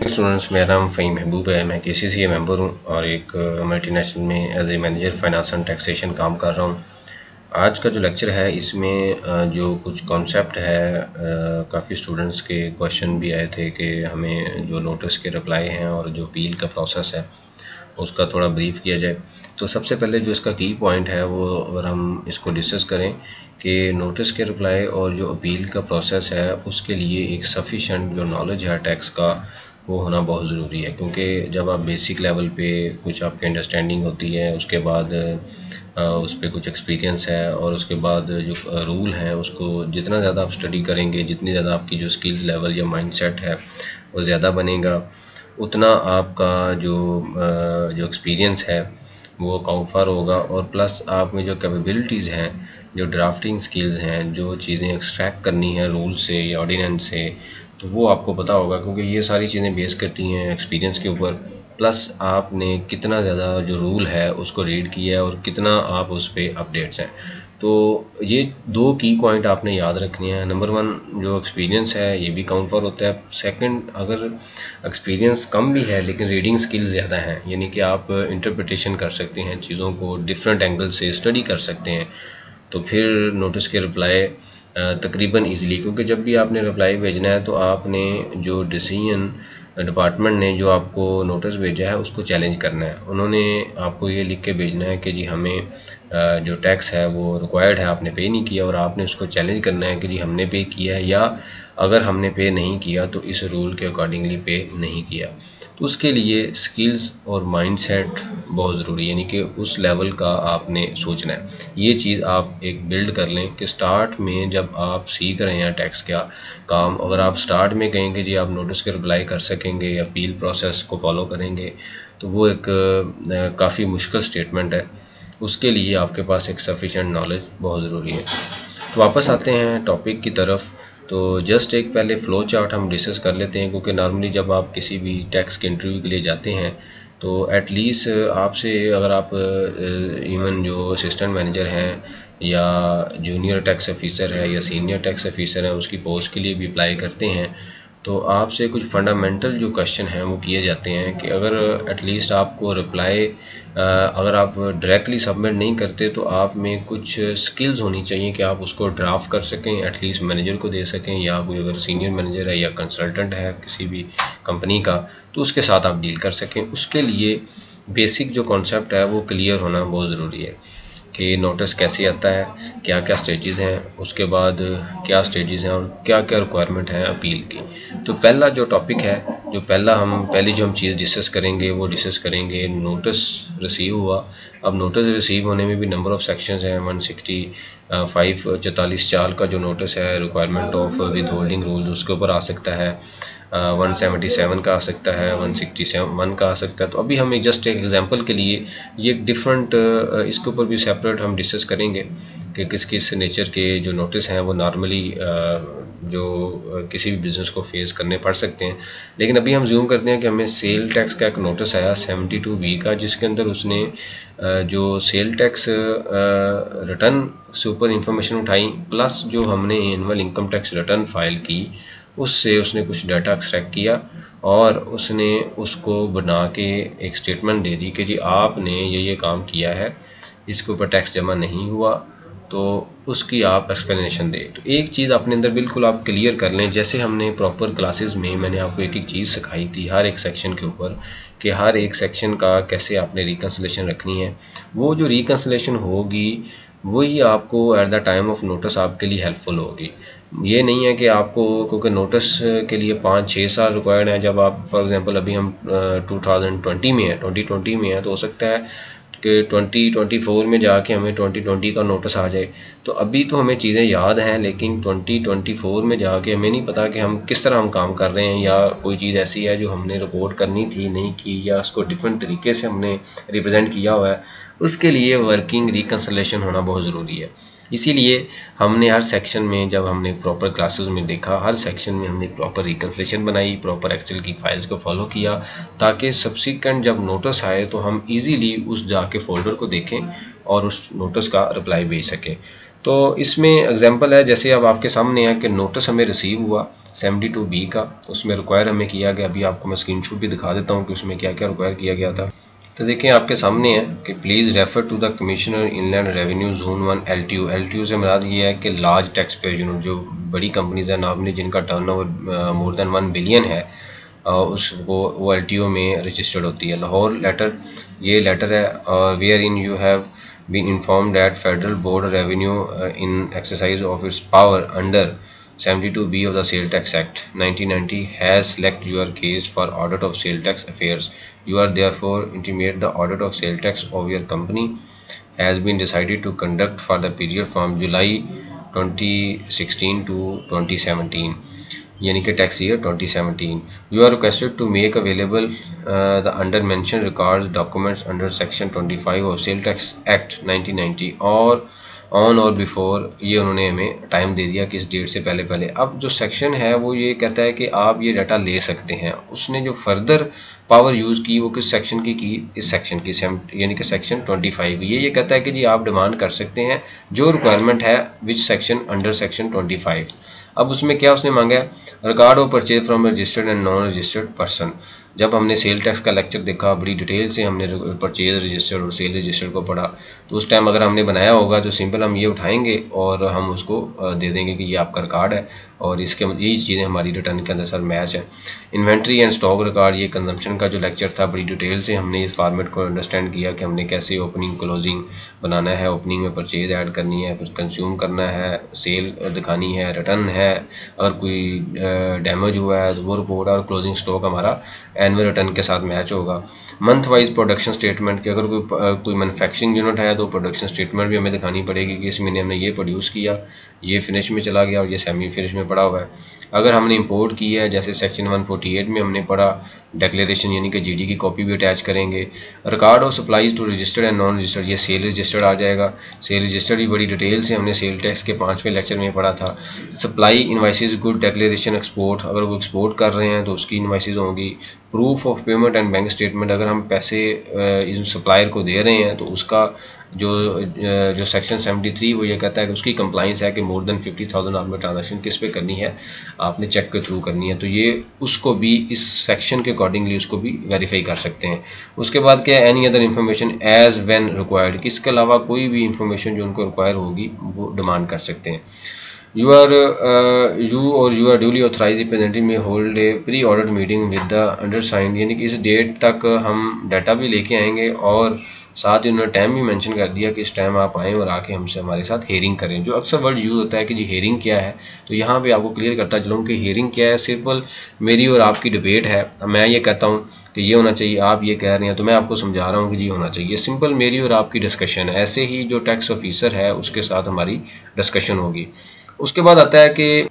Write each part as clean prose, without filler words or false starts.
Students, मेरा नाम फ़हीम महबूब है। मैं KCCA मेंबर हूँ और एक मल्टीनेशनल में as a manager finance and taxation काम कर रहा हूँ। आज का जो लेक्चर है इसमें जो कुछ कॉन्सेप्ट है, काफ़ी स्टूडेंट्स के क्वेश्चन भी आए थे कि हमें जो नोटिस के रिप्लाई हैं और जो अपील का प्रोसेस है उसका थोड़ा ब्रीफ किया जाए। तो सबसे पहले जो इसका की पॉइंट है वो अगर हम इसको डिस्कस करें कि नोटिस के रिप्लाई और जो अपील का प्रोसेस है उसके लिए एक सफिशेंट जो नॉलेज है टैक्स का वो होना बहुत ज़रूरी है। क्योंकि जब आप बेसिक लेवल पे कुछ आपकी अंडरस्टैंडिंग होती है, उसके बाद उस पर कुछ एक्सपीरियंस है और उसके बाद जो रूल हैं उसको जितना ज़्यादा आप स्टडी करेंगे, जितनी ज़्यादा आपकी जो स्किल्स लेवल या माइंडसेट है वो ज़्यादा बनेगा, उतना आपका जो एक्सपीरियंस है वो अकाउंट फॉर होगा। और प्लस आप में जो कैपेबिलिटीज़ हैं, जो ड्राफ्टिंग स्किल्स हैं, जो चीज़ें एक्सट्रैक्ट करनी है रूल से या ऑर्डिनेंस से, तो वो आपको पता होगा। क्योंकि ये सारी चीज़ें बेस करती हैं एक्सपीरियंस के ऊपर। प्लस आपने कितना ज़्यादा जो रूल है उसको रीड किया है और कितना आप उस पर अपडेट्स हैं। तो ये दो की पॉइंट आपने याद रखनी है। नंबर वन, जो एक्सपीरियंस है ये भी काउंट फॉर होता है। सेकंड, अगर एक्सपीरियंस कम भी है लेकिन रीडिंग स्किल्स ज़्यादा हैं, यानी कि आप इंटरप्रिटेशन कर सकते हैं, चीज़ों को डिफरेंट एंगल से स्टडी कर सकते हैं, तो फिर नोटिस के रिप्लाई तकरीबन इजीली। क्योंकि जब भी आपने रिप्लाई भेजना है तो आपने जो डिसीजन डिपार्टमेंट ने जो आपको नोटिस भेजा है उसको चैलेंज करना है। उन्होंने आपको ये लिख के भेजना है कि जी हमें जो टैक्स है वो रिक्वायर्ड है, आपने पे नहीं किया, और आपने उसको चैलेंज करना है कि जी हमने पे किया है, या अगर हमने पे नहीं किया तो इस रूल के अकॉर्डिंगली पे नहीं किया। तो उसके लिए स्किल्स और माइंडसेट बहुत ज़रूरी है, यानी कि उस लेवल का आपने सोचना है। ये चीज़ आप एक बिल्ड कर लें कि स्टार्ट में जब आप सीख रहे हैं टैक्स का काम, अगर आप स्टार्ट में कहेंगे जी आप नोटिस के रिप्लाई कर सकेंगे या अपील प्रोसेस को फॉलो करेंगे, तो वो एक काफ़ी मुश्किल स्टेटमेंट है। उसके लिए आपके पास एक सफिशेंट नॉलेज बहुत ज़रूरी है। तो वापस आते हैं टॉपिक की तरफ। तो जस्ट एक पहले फ़्लो चार्ट हम डिस्कस कर लेते हैं। क्योंकि नॉर्मली जब आप किसी भी टैक्स के इंटरव्यू के लिए जाते हैं तो एटलीस्ट आपसे, अगर आप इवन जो असिस्टेंट मैनेजर हैं या जूनियर टैक्स ऑफिसर है या सीनियर टैक्स ऑफिसर है, उसकी पोस्ट के लिए भी अप्लाई करते हैं, तो आपसे कुछ फंडामेंटल जो क्वेश्चन हैं वो किए जाते हैं कि अगर एटलीस्ट आपको रिप्लाई, अगर आप डायरेक्टली सबमिट नहीं करते तो आप में कुछ स्किल्स होनी चाहिए कि आप उसको ड्राफ्ट कर सकें, एटलीस्ट मैनेजर को दे सकें, या कोई अगर सीनियर मैनेजर है या कंसल्टेंट है किसी भी कंपनी का तो उसके साथ आप डील कर सकें। उसके लिए बेसिक जो कॉन्सेप्ट है वो क्लियर होना बहुत ज़रूरी है कि नोटिस कैसे आता है, क्या क्या स्टेजेस हैं, उसके बाद क्या स्टेजेस हैं और क्या क्या रिक्वायरमेंट है अपील की। तो पहला जो टॉपिक है, पहली जो हम चीज़ डिस्कस करेंगे वो डिस्कस करेंगे नोटिस रिसीव हुआ। अब नोटिस रिसीव होने में भी नंबर ऑफ़ सेक्शंस हैं। 165 44 का जो नोटिस है requirement of with holding rules, उसके ऊपर आ सकता है। 177 का आ सकता है, 167 का आ सकता है। तो अभी हम जस्ट एक एग्जांपल के लिए ये डिफरेंट, इसके ऊपर भी सेपरेट हम डिस्कस करेंगे कि किस किस नेचर के जो नोटिस हैं वो नॉर्मली जो किसी भी बिज़नेस को फेस करने पड़ सकते हैं। लेकिन अभी हम जूम करते हैं कि हमें सेल टैक्स का एक नोटिस आया 72B का, जिसके अंदर उसने जो सेल टैक्स रिटर्न से ऊपर इंफॉर्मेशन उठाई, प्लस जो हमने annual income tax return file की उससे उसने कुछ डाटा एक्सट्रैक्ट किया और उसने उसको बना के एक स्टेटमेंट दे दी कि जी आपने ये काम किया है, इसके ऊपर टैक्स जमा नहीं हुआ, तो उसकी आप एक्सप्लेनेशन दें। तो एक चीज़ अपने अंदर बिल्कुल आप क्लियर कर लें, जैसे हमने प्रॉपर क्लासेस में मैंने आपको एक एक चीज़ सिखाई थी हर एक सेक्शन के ऊपर कि हर एक सेक्शन का कैसे आपने रिकन्सिलेशन रखनी है। वो जो रिकन्सिलेशन होगी वही आपको at the time of notice आपके लिए हेल्पफुल होगी। ये नहीं है कि आपको, क्योंकि नोटिस के लिए 5-6 साल रिक्वायर्ड है। जब आप फॉर एग्जांपल अभी हम 2020 में है, 2020 में है, तो हो सकता है कि 2024 में जाके हमें 2020 का नोटिस आ जाए। तो अभी तो हमें चीज़ें याद हैं, लेकिन 2024 में जाके हमें नहीं पता कि हम किस तरह हम काम कर रहे हैं, या कोई चीज़ ऐसी है जो हमने रिपोर्ट करनी थी नहीं की, या उसको डिफरेंट तरीके से हमने रिप्रेजेंट किया हुआ है। उसके लिए वर्किंग रिकन्सिलेशन होना बहुत ज़रूरी है। इसीलिए हमने हर सेक्शन में, जब हमने प्रॉपर क्लासेस में देखा, हर सेक्शन में हमने प्रॉपर रिकन्सिलेशन बनाई, प्रॉपर एक्सेल की फाइल्स को फॉलो किया, ताकि सब्सिक्वेंट जब नोटिस आए तो हम इजीली उस जाके फोल्डर को देखें और उस नोटिस का रिप्लाई भेज सकें। तो इसमें एग्जांपल है, जैसे अब आपके सामने है कि नोटिस हमें रिसीव हुआ 72B का, उसमें रिक्वायर हमें किया गया। अभी आपको मैं स्क्रीनशॉट भी दिखा देता हूँ कि उसमें क्या क्या रिक्वायर किया गया था। तो देखें आपके सामने है कि please refer to the commissioner inland revenue zone 1 LTU। LTU से मुराद ये है कि लार्ज टैक्स पेयर यूनिट, जो बड़ी कंपनीज हैं नॉर्मली जिनका टर्नओवर मोर देन 1 बिलियन है, उसको वो LTO में रजिस्टर्ड होती है। लाहौर लेटर, ये लेटर है wherein you have been informed that federal board revenue in exercise of its power under 72B of the Sale Tax Act 1990 has selected your case for audit of sale tax affairs. You are therefore intimate the audit of sale tax of your company has been decided to conduct for the period from July 2016 to 2017, यानी कि tax year 2017. You are requested to make available the under mentioned records documents under section 25 of Sale Tax Act 1990 और on और before, ये उन्होंने हमें time दे दिया कि इस डेट से पहले पहले। अब जो सेक्शन है वो ये कहता है कि आप ये डाटा ले सकते हैं। उसने जो फर्दर पावर यूज़ की वो किस सेक्शन की इस सेक्शन की, यानी कि सेक्शन 25। ये कहता है कि जी आप डिमांड कर सकते हैं जो रिक्वायरमेंट है विच सेक्शन अंडर सेक्शन 25। अब उसमें क्या उसने मांगा है, record of purchase from registered and non registered person. जब हमने सेल टैक्स का लेक्चर देखा बड़ी डिटेल से, हमने परचेज रजिस्टर्ड और सेल रजिस्टर्ड को पढ़ा, तो उस टाइम अगर हमने बनाया होगा तो सिंपल हम ये उठाएंगे और हम उसको दे देंगे कि ये आपका रिकॉर्ड है और इसके यही चीज़ें हमारी रिटर्न के अंदर सर मैच है। इन्वेंट्री एंड स्टॉक रिकॉर्ड, ये कंजम्पशन का जो लेक्चर था बड़ी डिटेल से हमने इस फॉर्मेट को अंडरस्टैंड किया कि हमने कैसे ओपनिंग क्लोजिंग बनाना है, ओपनिंग में परचेज ऐड करनी है, फिर कंज्यूम करना है, सेल दिखानी है, रिटर्न है, अगर कोई डैमेज हुआ है तो वो रिपोर्ट, और क्लोजिंग स्टॉक हमारा एनुअल रिटर्न के साथ मैच होगा। मंथ वाइज प्रोडक्शन स्टेटमेंट कि अगर कोई मैन्युफैक्चरिंग यूनिट है तो प्रोडक्शन स्टेटमेंट भी हमें दिखानी पड़ेगी कि इस महीने हमने ये प्रोड्यूस किया, ये फिनिश में चला गया और ये सेमी फिनिश में पड़ा हुआ है। अगर हमने इंपोर्ट की है जैसे सेक्शन 148 में हमने पढ़ा, डिक्लेरेशन यानी कि GD की कॉपी भी अटैच करेंगे। Record of supplies to registered and non registered, ये सेल रजिस्टर्ड आ जाएगा। सेल रजिस्टर्ड भी बड़ी डिटेल से हमने सेल टैक्स के 5वें लेक्चर में पढ़ा था। Supply invoices good declaration export, अगर वो एक्सपोर्ट कर रहे हैं तो उसकी इनवाइसेस होंगी। Proof of payment and bank statement, अगर हम पैसे इस सप्लायर को दे रहे हैं तो उसका जो सेक्शन 73 वो ये कहता है कि उसकी कंप्लाइंस है कि मोर देन 50,000 आपने ट्रांजैक्शन किस पे करनी है, आपने चेक के थ्रू करनी है, तो ये उसको भी इस सेक्शन के अकॉर्डिंगली उसको भी वेरीफाई कर सकते हैं। उसके बाद क्या है, any other information as when required, कि इसके अलावा कोई भी इंफॉर्मेशन जो उनको रिक्वायर होगी वो डिमांड कर सकते हैं। You or you are duly authorized representative may hold a pre-ordered meeting with the undersigned, यानी कि इस डेट तक हम डाटा भी लेके आएंगे और साथ ही उन्होंने टाइम भी मेंशन कर दिया कि इस टाइम आप आएँ और आके हमसे हमारे साथ हेयरिंग करें। जो अक्सर वर्ड यूज़ होता है कि जी हेयरिंग क्या है, तो यहाँ पे आपको क्लियर करता चलूँ कि हेयरिंग क्या है। सिंपल मेरी और आपकी डिबेट है, मैं ये कहता हूँ कि ये होना चाहिए, आप ये कह रहे हैं तो मैं आपको समझा रहा हूँ कि जी होना चाहिए। सिंपल मेरी और आपकी डिस्कशन है। ऐसे ही जो टैक्स ऑफिसर है उसके साथ हमारी डिस्कशन होगी। उसके बाद आता है कि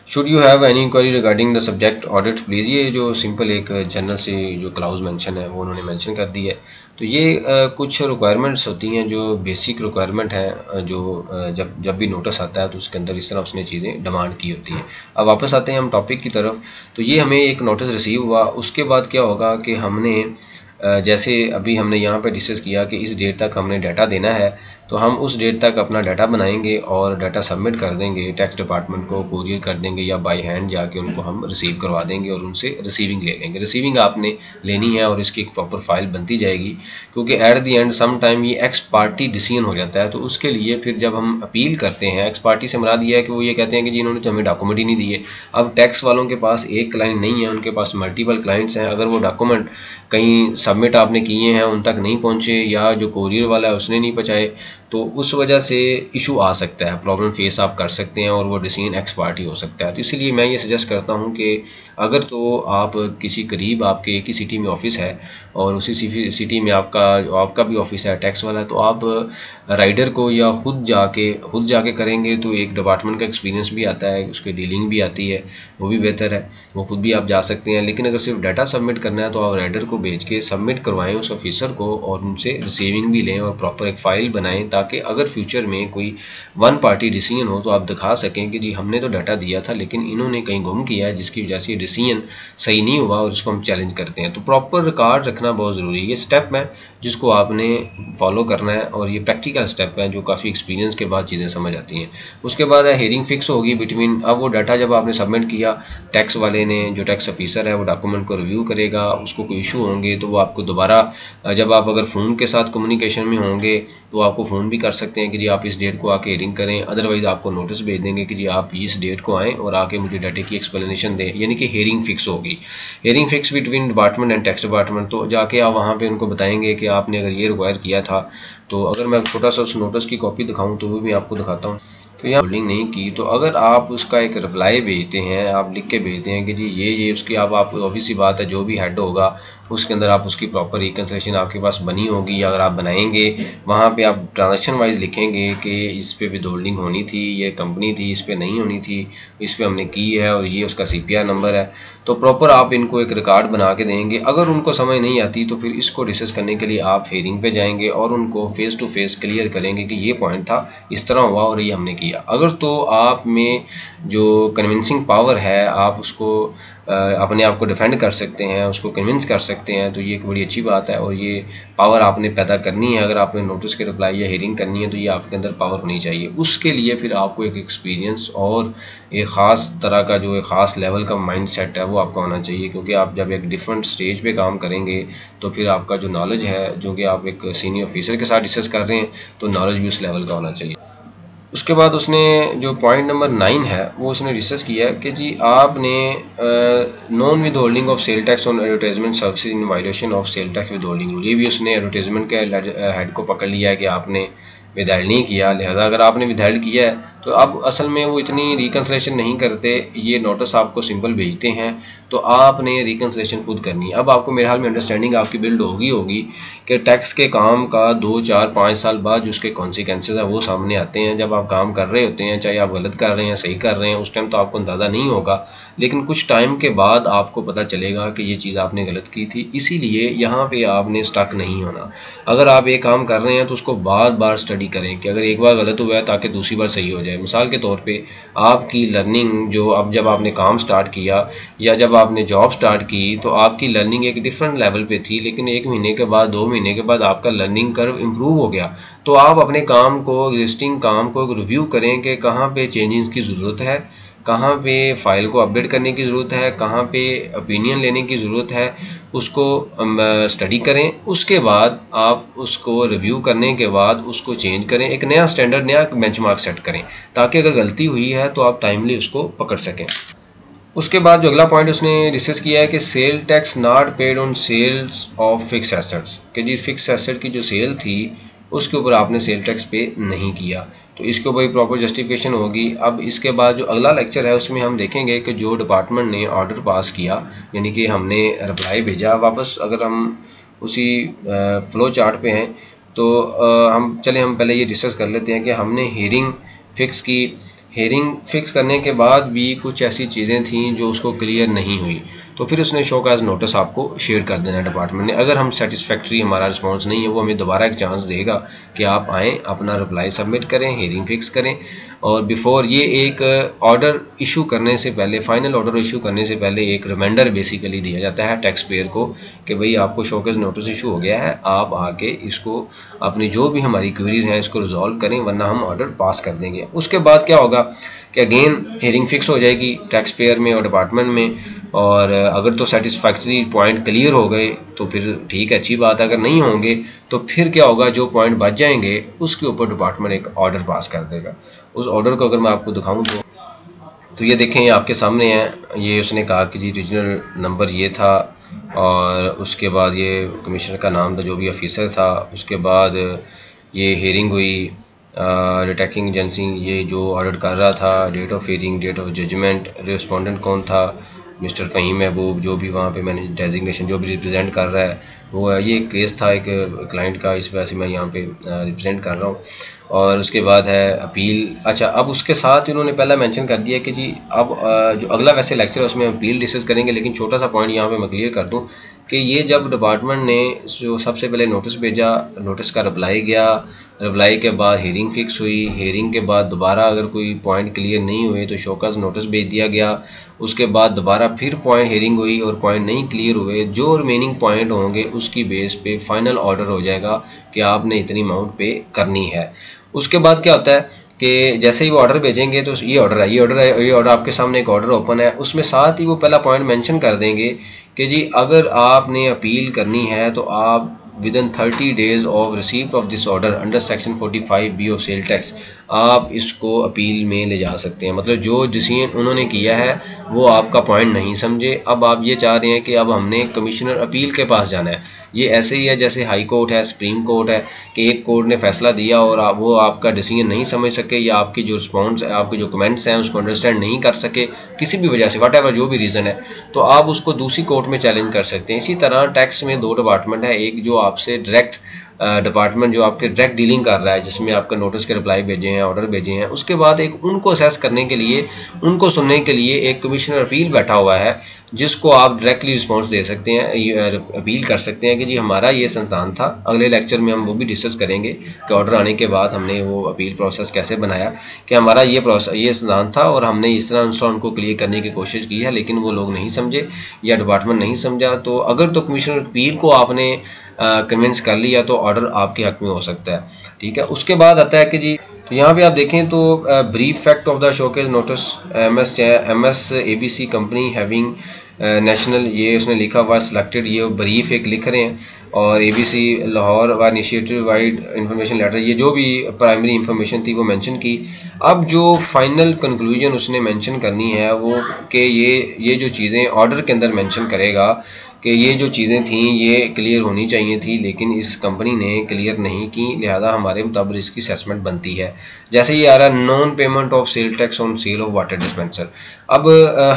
should you have any inquiry regarding the subject audit please, ये जो सिंपल एक जनरल से जो क्लाउज मेंशन है वो उन्होंने मेंशन कर दी है। तो ये कुछ रिक्वायरमेंट्स होती हैं जो बेसिक रिक्वायरमेंट है, जो जब भी नोटिस आता है तो उसके अंदर इस तरह उसने चीज़ें डिमांड की होती हैं। अब वापस आते हैं हम टॉपिक की तरफ। तो ये हमें एक नोटिस रिसीव हुआ, उसके बाद क्या होगा कि हमने जैसे अभी हमने यहाँ पे डिस्कस किया कि इस डेट तक हमने डाटा देना है, तो हम उस डेट तक अपना डाटा बनाएंगे और डाटा सबमिट कर देंगे टैक्स डिपार्टमेंट को, कोरियर कर देंगे या बाय हैंड जाके उनको हम रिसीव करवा देंगे और उनसे रिसीविंग ले लेंगे। रिसीविंग आपने लेनी है और इसकी एक प्रॉपर फाइल बनती जाएगी, क्योंकि at the end some time ये एक्स पार्टी डिसीजन हो जाता है। तो उसके लिए फिर जब हम अपील करते हैं, एक्स पार्टी से मुराद ये है कि वो ये कहते हैं कि जी इन्होंने तो हमें डॉक्यूमेंट ही नहीं दिए। अब टैक्स वालों के पास एक क्लाइंट नहीं है, उनके पास मल्टीपल क्लाइंट्स हैं। अगर वो डॉक्यूमेंट कहीं सबमिट आपने किए हैं उन तक नहीं पहुँचे या जो कोरियर वाला है उसने नहीं पहुँचाए, तो उस वजह से इशू आ सकता है, प्रॉब्लम फेस आप कर सकते हैं और वो डिसीजन एक्स पार्टी हो सकता है। तो इसीलिए मैं ये सजेस्ट करता हूँ कि अगर तो आप किसी करीब आपके एक ही सिटी में ऑफिस है और उसी सिटी में आपका भी ऑफिस है टैक्स वाला, तो आप राइडर को या खुद जाके करेंगे तो एक डिपार्टमेंट का एक्सपीरियंस भी आता है, उसकी डीलिंग भी आती है, वो भी बेहतर है। वो खुद भी आप जा सकते हैं। लेकिन अगर सिर्फ डाटा सबमिट करना है तो आप राइडर को भेज के सबमिट करवाएं उस ऑफिसर को और उनसे रिसीविंग भी लें और प्रॉपर एक फ़ाइल बनाएं, ताकि अगर फ्यूचर में कोई वन पार्टी डिसीजन हो तो आप दिखा सकें कि जी हमने तो डाटा दिया था लेकिन इन्होंने कहीं गुम किया है जिसकी वजह से डिसीजन सही नहीं हुआ और उसको हम चैलेंज करते हैं। तो प्रॉपर रिकॉर्ड रखना बहुत ज़रूरी है। ये स्टेप है जिसको आपने फॉलो करना है और ये प्रैक्टिकल स्टेप है जो काफ़ी एक्सपीरियंस के बाद चीज़ें समझ आती हैं। उसके बाद हेयरिंग फिक्स होगी बिटवीन, अब वो डाटा जब आपने सबमिट किया टैक्स वाले ने, जो टैक्स ऑफिसर है वो डॉक्यूमेंट को रिव्यू करेगा, उसको कोई इशू होंगे तो वो आपको दोबारा, जब आप अगर फ़ोन के साथ कम्युनिकेशन में होंगे तो आपको फ़ोन भी कर सकते हैं कि जी आप इस डेट को आके हेयरिंग करें, अदरवाइज़ आपको नोटिस भेज देंगे कि जी आप इस डेट को आएँ और आके मुझे डाटे की एक्सप्लेनेशन दें, यानी कि हेयरिंग फिक्स होगी। Hearing fix between department and tax department, तो जाके आप वहाँ पे उनको बताएंगे कि आपने अगर ये रिक्वायर किया था। तो अगर मैं छोटा सा उस नोटिस की कॉपी दिखाऊं तो वो भी आपको दिखाता हूँ। तो यहाँ होल्डिंग नहीं की, तो अगर आप उसका एक रिप्लाई भेजते हैं, आप लिख के भेजते हैं कि जी ये उसकी आप ऑब्वियसली बात है जो भी हेड होगा उसके अंदर आप उसकी प्रॉपर रिकन्सिलेशन आपके पास बनी होगी, अगर आप बनाएंगे वहाँ पे आप ट्रांजेक्शन वाइज लिखेंगे कि इस पे विद होल्डिंग होनी थी, ये कंपनी थी, इस पे नहीं होनी थी, इस पे हमने की है और ये उसका CPR नंबर है। तो प्रॉपर आप इनको एक रिकॉर्ड बना के देंगे। अगर उनको समझ नहीं आती तो फिर इसको डिस्कस करने के लिए आप हेयरिंग पे जाएंगे और उनको फेस टू फेस क्लियर करेंगे कि ये पॉइंट था, इस तरह हुआ और ये हमने किया। अगर तो आप में जो कन्विंसिंग पावर है, आप उसको अपने आप को डिफेंड कर सकते हैं, उसको कन्विंस कर सकते हैं, तो ये एक बड़ी अच्छी बात है और ये पावर आपने पैदा करनी है। अगर आपने नोटिस के रिप्लाई या हेयरिंग करनी है तो ये आपके अंदर पावर होनी चाहिए। उसके लिए फिर आपको एक एक्सपीरियंस और एक ख़ास तरह का जो एक ख़ास लेवल का माइंड सेट है वो आपका होना चाहिए, क्योंकि आप जब एक डिफरेंट स्टेज पे काम करेंगे तो फिर आपका जो नॉलेज है, जो कि आप एक सीनियर ऑफिसर के साथ डिस्कस कर रहे हैं, तो नॉलेज भी उस लेवल का होना चाहिए। उसके बाद उसने जो पॉइंट नंबर 9 है वो उसने डिस्कस किया है कि जी आपने non with holding of sale tax on advertisement services in violation of sale tax with holding rule. ये भी उसने एडवर्टाइजमेंट के हेड को पकड़ लिया है कि आपने विदहेल्ड नहीं किया, लिहाजा अगर आपने विदहेल्ड किया है तो अब असल में वो इतनी रिकन्सिलेशन नहीं करते, ये नोटिस आपको सिंपल भेजते हैं तो आपने रिकन्सिलेशन खुद करनी है। अब आपको मेरे हाल में अंडरस्टैंडिंग आपकी बिल्ड होगी कि टैक्स के काम का 2, 4, 5 साल बाद जो उसके कॉन्सिक्वेंसेस है वो सामने आते हैं। जब आप काम कर रहे होते हैं, चाहे आप गलत कर रहे हैं सही कर रहे हैं, उस टाइम तो आपको अंदाज़ा नहीं होगा, लेकिन कुछ टाइम के बाद आपको पता चलेगा कि ये चीज़ आपने गलत की थी। इसीलिए यहाँ पे आपने स्टक नहीं होना। अगर आप एक काम कर रहे हैं तो उसको बार बार स्टडी करें कि अगर एक बार गलत हुआ है ताकि दूसरी बार सही हो जाए। मिसाल के तौर पे आपकी लर्निंग जो अब जब आपने काम स्टार्ट किया या जब आपने जॉब स्टार्ट की तो आपकी लर्निंग एक डिफरेंट लेवल पे थी, लेकिन 1 महीने के बाद 2 महीने के बाद आपका लर्निंग कर्व इम्प्रूव हो गया। तो आप अपने काम को, एग्जिस्टिंग काम को रिव्यू करें कि कहाँ पे चेंजेस की ज़रूरत है, कहाँ पे फाइल को अपडेट करने की ज़रूरत है, कहाँ पे ओपिनियन लेने की ज़रूरत है, उसको स्टडी करें। उसके बाद आप उसको रिव्यू करने के बाद उसको चेंज करें, एक नया स्टैंडर्ड, नया बेंचमार्क सेट करें ताकि अगर गलती हुई है तो आप टाइमली उसको पकड़ सकें। उसके बाद जो अगला पॉइंट उसने डिस्कस किया है कि sale tax not paid on sales of fix assets, कि जी फिक्स एसेट की जो सेल थी उसके ऊपर आपने सेल टैक्स पे नहीं किया, तो इसके ऊपर प्रॉपर जस्टिफिकेशन होगी। अब इसके बाद जो अगला लेक्चर है उसमें हम देखेंगे कि जो डिपार्टमेंट ने ऑर्डर पास किया, यानी कि हमने रिप्लाई भेजा वापस, अगर हम उसी फ्लो चार्ट पे हैं तो हम पहले ये डिस्कस कर लेते हैं कि हमने हेयरिंग फिक्स की। हेयरिंग फिक्स करने के बाद भी कुछ ऐसी चीज़ें थीं जो उसको क्लियर नहीं हुई, तो फिर उसने शो का नोटिस आपको शेयर कर देना डिपार्टमेंट ने। अगर हम सेटिस्फैक्ट्री हमारा रिस्पांस नहीं है, वो हमें दोबारा एक चांस देगा कि आप आएँ, अपना रिप्लाई सबमिट करें, हेयरिंग फिक्स करें। और बिफोर ये एक ऑर्डर इशू करने से पहले, फाइनल ऑर्डर इशू करने से पहले एक रिमाइंडर बेसिकली दिया जाता है टैक्स पेयर को कि भाई आपको शोकेस नोटिस इशू हो गया है, आप आके इसको अपनी जो भी हमारी क्वेरीज हैं इसको रिजॉल्व करें, वरना हम ऑर्डर पास कर देंगे। उसके बाद क्या होगा कि अगेन हेयरिंग फिक्स हो जाएगी टैक्स पेयर में और डिपार्टमेंट में, और अगर तो सेटिस्फैक्ट्री पॉइंट क्लियर हो गए तो फिर ठीक है, अच्छी बात है। अगर नहीं होंगे तो फिर क्या होगा, जो पॉइंट बच जाएंगे उसके ऊपर डिपार्टमेंट एक ऑर्डर पास कर देगा। उस ऑर्डर को अगर मैं आपको दिखाऊं तो ये देखें, ये आपके सामने है। ये उसने कहा कि जी रीजनल नंबर ये था, और उसके बाद ये कमिश्नर का नाम था जो भी ऑफिसर था। उसके बाद ये हेयरिंग हुई, डिटेक्टिंग एजेंसी ये जो ऑर्डर कर रहा था, date of hearing, date of judgement, respondent कौन था, मिस्टर फ़हीम महबूब, जो भी वहाँ पे मैंने डेजिग्नेशन जो भी रिप्रेजेंट कर रहा है वो है। ये एक केस था एक क्लाइंट का, इस वजह से मैं यहाँ पे रिप्रेजेंट कर रहा हूँ। और उसके बाद है अपील। अच्छा, अब उसके साथ इन्होंने पहला मेंशन कर दिया कि जी अब जो अगला वैसे लेक्चर है उसमें हम अपील डिस्कस करेंगे, लेकिन छोटा सा पॉइंट यहाँ पे मैं क्लियर कर दूँ कि ये जब डिपार्टमेंट ने जो सबसे पहले नोटिस भेजा, नोटिस का रिप्लाई गया, रिप्लाई के बाद हियरिंग फिक्स हुई, हियरिंग के बाद दोबारा अगर कोई पॉइंट क्लियर नहीं हुए तो शोकॉज नोटिस भेज दिया गया, उसके बाद दोबारा फिर पॉइंट हियरिंग हुई और पॉइंट नहीं क्लियर हुए, जो रिमेनिंग पॉइंट होंगे उसकी बेस पे फाइनल ऑर्डर हो जाएगा कि आपने इतनी अमाउंट पे करनी है। उसके बाद क्या होता है कि जैसे ही वो ऑर्डर भेजेंगे तो ये ऑर्डर है, ये ऑर्डर आपके सामने एक ऑर्डर ओपन है, उसमें साथ ही वो पहला पॉइंट मेंशन कर देंगे कि जी अगर आपने अपील करनी है तो आप within 30 days of receipt of this order under section 45B of sale tax आप इसको अपील में ले जा सकते हैं। मतलब जो डिसीजन उन्होंने किया है वो आपका पॉइंट नहीं समझे, अब आप ये चाह रहे हैं कि अब हमने कमिश्नर अपील के पास जाना है। ये ऐसे ही है जैसे हाई कोर्ट है, सुप्रीम कोर्ट है कि एक कोर्ट ने फैसला दिया और वो आपका डिसीजन नहीं समझ सके या आपकी जो रिस्पॉन्स है, आपके जो कमेंट्स हैं उसको अंडरस्टैंड नहीं कर सके किसी भी वजह से, वट एवर जो भी रीज़न है, तो आप उसको दूसरी कोर्ट में चैलेंज कर सकते हैं। इसी तरह टैक्स में दो डिपार्टमेंट है, एक जो आपसे डायरेक्ट डिपार्टमेंट जो आपके डायरेक्ट डीलिंग कर रहा है जिसमें आपका नोटिस के रिप्लाई भेजे हैं, ऑर्डर भेजे हैं, उसके बाद एक उनको असेस करने के लिए, उनको सुनने के लिए एक कमिश्नर अपील बैठा हुआ है जिसको आप डायरेक्टली रिस्पांस दे सकते हैं, अपील कर सकते हैं कि जी हमारा ये संस्थान था। अगले लेक्चर में हम वो भी डिस्कस करेंगे कि ऑर्डर आने के बाद हमने वो अपील प्रोसेस कैसे बनाया कि हमारा ये संस्थान था और हमने इस तरह उनको क्लियर करने की कोशिश की है लेकिन वो लोग नहीं समझे या डिपार्टमेंट नहीं समझा। तो अगर तो कमिश्नर अपील को आपने कन्विंस कर लिया तो ऑर्डर आपके हक में हो सकता है। ठीक है, उसके बाद आता है कि जी तो यहाँ पे आप देखें तो brief fact of the showcase notice MS ABC company having national, ये उसने लिखा हुआ सिलेक्टेड, ये ब्रीफ एक लिख रहे हैं, और एबीसी लाहौर व इनिशिएटिव वाइड इंफॉर्मेशन लेटर, ये जो भी प्राइमरी इंफॉर्मेशन थी वो मेंशन की। अब जो फाइनल कंक्लूजन उसने मेंशन करनी है वो कि ये जो चीज़ें ऑर्डर के अंदर मेंशन करेगा कि ये जो चीज़ें थी ये क्लियर होनी चाहिए थी लेकिन इस कंपनी ने क्लियर नहीं की, लिहाजा हमारे मुताबिक इसकी असेसमेंट बनती है। जैसे ये आ रहा है non payment of sale tax on sale of water dispenser. अब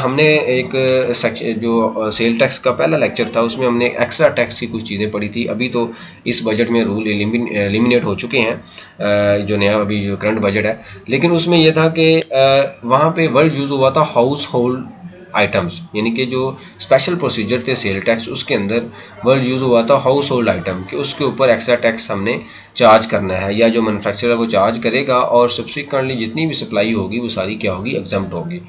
हमने एक सेक्शन जो सेल टैक्स का पहला लेक्चर था उसमें हमने एक्स्ट्रा टैक्स की कुछ चीज़ें पढ़ी थी। अभी तो इस बजट में रूल एलिमिनेट हो चुके हैं जो नया अभी जो करंट बजट है, लेकिन उसमें यह था कि वहाँ पे वर्ड यूज़ हुआ था हाउस होल्ड आइटम्स, यानी कि जो स्पेशल प्रोसीजर थे सेल टैक्स उसके अंदर वर्ड यूज़ हुआ था हाउस होल्ड आइटम कि उसके ऊपर एक्स्ट्रा टैक्स हमने चार्ज करना है या जो मैन्युफैक्चरर वो चार्ज करेगा और सब्सिक्वेंटली जितनी भी सप्लाई होगी वो सारी क्या होगी, एग्जम्प्ट होगी।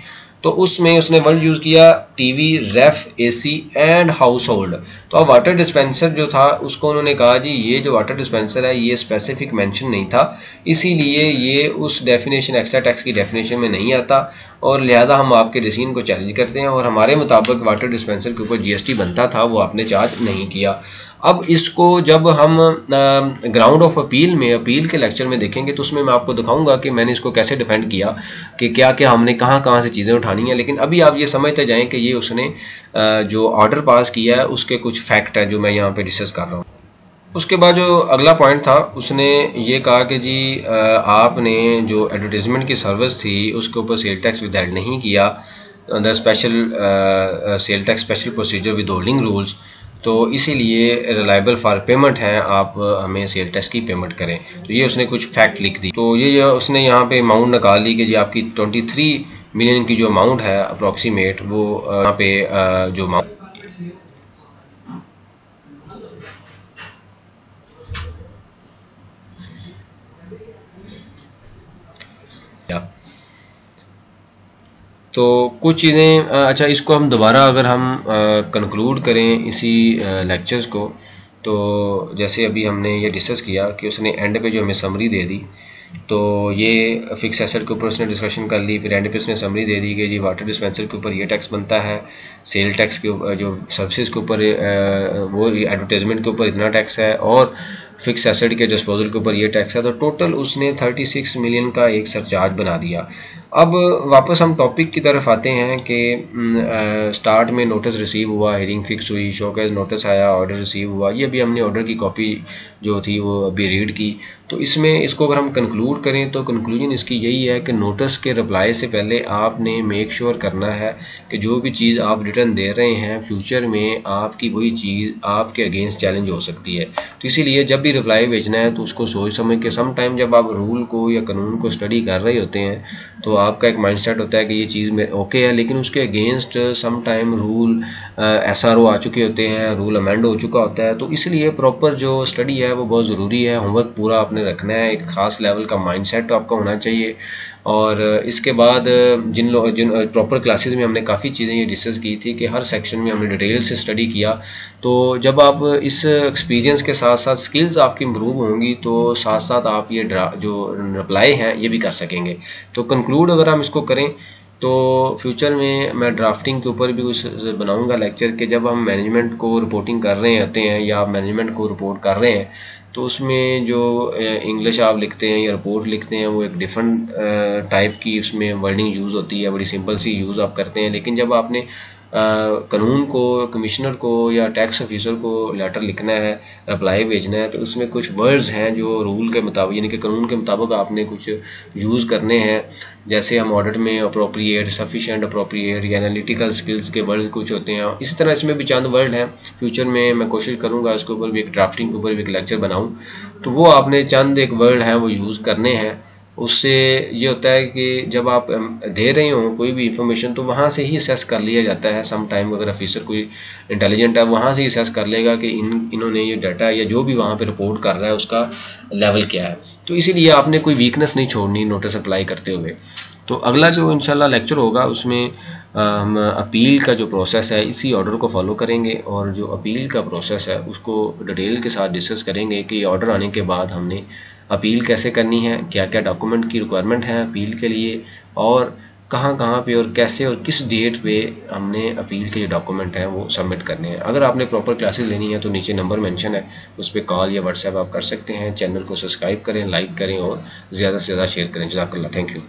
तो उसमें उसने वर्ड यूज़ किया TV, ref, AC and house hold. तो अब वाटर डिस्पेंसर जो था उसको उन्होंने कहा जी ये जो वाटर डिस्पेंसर है ये स्पेसिफिक मेंशन नहीं था, इसीलिए ये उस डेफिनेशन एक्स्ट्रा टैक्स की डेफिनेशन में नहीं आता और लिहाजा हम आपके डिसीजन को चैलेंज करते हैं और हमारे मुताबिक वाटर डिस्पेंसर के ऊपर जीएसटी बनता था वो आपने चार्ज नहीं किया। अब इसको जब हम ग्राउंड ऑफ अपील में अपील के लेक्चर में देखेंगे तो उसमें मैं आपको दिखाऊंगा कि मैंने इसको कैसे डिफेंड किया कि क्या क्या हमने कहाँ से चीज़ें उठानी है। लेकिन अभी आप ये समझते जाएं कि ये उसने जो ऑर्डर पास किया है उसके कुछ फैक्ट हैं जो मैं यहाँ पे डिस्कस कर रहा हूँ। उसके बाद जो अगला पॉइंट था उसने ये कहा कि जी आपने जो एडवर्टीजमेंट की सर्विस थी उसके ऊपर सेल टैक्स विदहेल्ड नहीं किया under special sale tax special procedure with holding rules, तो इसीलिए रिलायबल फॉर पेमेंट हैं, आप हमें सेल टैक्स की पेमेंट करें। तो ये उसने कुछ फैक्ट लिख दी। तो ये उसने यहाँ पे अमाउंट निकाल ली कि जी आपकी 23 मिलियन की जो अमाउंट है अप्रॉक्सीमेट वो यहाँ पे जो अमाउंट तो कुछ चीज़ें अच्छा इसको हम दोबारा अगर हम कंक्लूड करें इसी लेक्चर्स को, तो जैसे अभी हमने ये डिस्कस किया कि उसने एंड पे जो हमें समरी दे दी, तो ये फिक्स एसेट के ऊपर उसने डिस्कशन कर ली, फिर एंड पे उसने समरी दे दी कि जी वाटर डिस्पेंसर के ऊपर ये टैक्स बनता है, सेल टैक्स के ऊपर जो सर्विसेज के ऊपर वो एडवर्टाइजमेंट के ऊपर इतना टैक्स है और फिक्स एसेट के डिस्पोजल के ऊपर ये टैक्स है। तो टोटल उसने 36 मिलियन का एक सरचार्ज बना दिया। अब वापस हम टॉपिक की तरफ आते हैं कि स्टार्ट में नोटिस रिसीव हुआ, हियरिंग फिक्स हुई, शोकेस नोटिस आया, ऑर्डर रिसीव हुआ, ये भी हमने ऑर्डर की कॉपी जो थी वो अभी रीड की। तो इसमें इसको अगर हम कंक्लूड करें तो कंक्लूजन इसकी यही है कि नोटिस के रिप्लाई से पहले आपने मेक श्योर करना है कि जो भी चीज़ आप रिटर्न दे रहे हैं फ्यूचर में आपकी वही चीज़ आपके अगेंस्ट चैलेंज हो सकती है। तो इसीलिए जब भी रिप्लाई भेजना है तो उसको सोच समझ के, सम टाइम जब आप रूल को या कानून को स्टडी कर रहे होते हैं तो आपका एक माइंडसेट होता है कि ये चीज़ में ओके है, लेकिन उसके against some time rule SRO आ चुके होते हैं, रूल अमेंड हो चुका होता है। तो इसलिए प्रॉपर जो स्टडी है वो बहुत ज़रूरी है, होमवर्क पूरा आपने रखना है, एक ख़ास लेवल का माइंडसेट आपका होना चाहिए। और इसके बाद जिन प्रॉपर क्लासेस में हमने काफ़ी चीज़ें ये डिस्कस की थी कि हर सेक्शन में हमने डिटेल से स्टडी किया। तो जब आप इस एक्सपीरियंस के साथ साथ स्किल्स आपकी इम्प्रूव होंगी तो साथ साथ आप ये जो रिप्लाई हैं ये भी कर सकेंगे। तो कंक्लूड अगर हम इसको करें तो फ्यूचर में मैं ड्राफ्टिंग के ऊपर भी कुछ बनाऊंगा लेक्चर के, जब हम मैनेजमेंट को रिपोर्टिंग कर रहे होते हैं या आप मैनेजमेंट को रिपोर्ट कर रहे हैं तो उसमें जो इंग्लिश आप लिखते हैं या रिपोर्ट लिखते हैं वो एक डिफरेंट टाइप की उसमें वर्डिंग यूज़ होती है, बड़ी सिंपल सी यूज़ आप करते हैं। लेकिन जब आपने कानून को, कमिश्नर को या टैक्स ऑफिसर को लेटर लिखना है, रिप्लाई भेजना है, तो उसमें कुछ वर्ड्स हैं जो रूल के मुताबिक यानी कि कानून के मुताबिक आपने कुछ यूज़ करने हैं। जैसे हम ऑडिट में अप्रोप्रिएट, सफिशिएंट अप्रोप्रिएट या एनालिटिकल स्किल्स के वर्ड कुछ होते हैं, इसी तरह इसमें भी चंद वर्ड हैं। फ्यूचर में मैं कोशिश करूँगा इसके ऊपर भी एक ड्राफ्टिंग के ऊपर भी एक लेक्चर बनाऊँ, तो वो आपने चंद एक वर्ड हैं वो यूज़ करने हैं। उससे ये होता है कि जब आप दे रहे हो कोई भी इंफॉर्मेशन तो वहाँ से ही असेस कर लिया जाता है। सम टाइम अगर ऑफिसर कोई इंटेलिजेंट है वहाँ से ही असेस कर लेगा कि इन्होंने ये डाटा या जो भी वहाँ पे रिपोर्ट कर रहा है उसका लेवल क्या है। तो इसीलिए आपने कोई वीकनेस नहीं छोड़नी नोटिस अप्लाई करते हुए। तो अगला जो इंशाल्लाह लेक्चर होगा उसमें हम अपील का जो प्रोसेस है इसी ऑर्डर को फॉलो करेंगे, और जो अपील का प्रोसेस है उसको डिटेल के साथ डिस्कस करेंगे कि ऑर्डर आने के बाद हमने अपील कैसे करनी है, क्या क्या डॉक्यूमेंट की रिक्वायरमेंट है अपील के लिए, और कहाँ कहाँ पे और कैसे और किस डेट पे हमने अपील के जो डॉक्यूमेंट हैं वो सबमिट करने हैं। अगर आपने प्रॉपर क्लासेस लेनी है तो नीचे नंबर मेंशन है, उस पर कॉल या व्हाट्सएप आप कर सकते हैं। चैनल को सब्सक्राइब करें, लाइक करें और ज़्यादा से ज़्यादा शेयर करें। जज़ाकल्लाह, थैंक यू।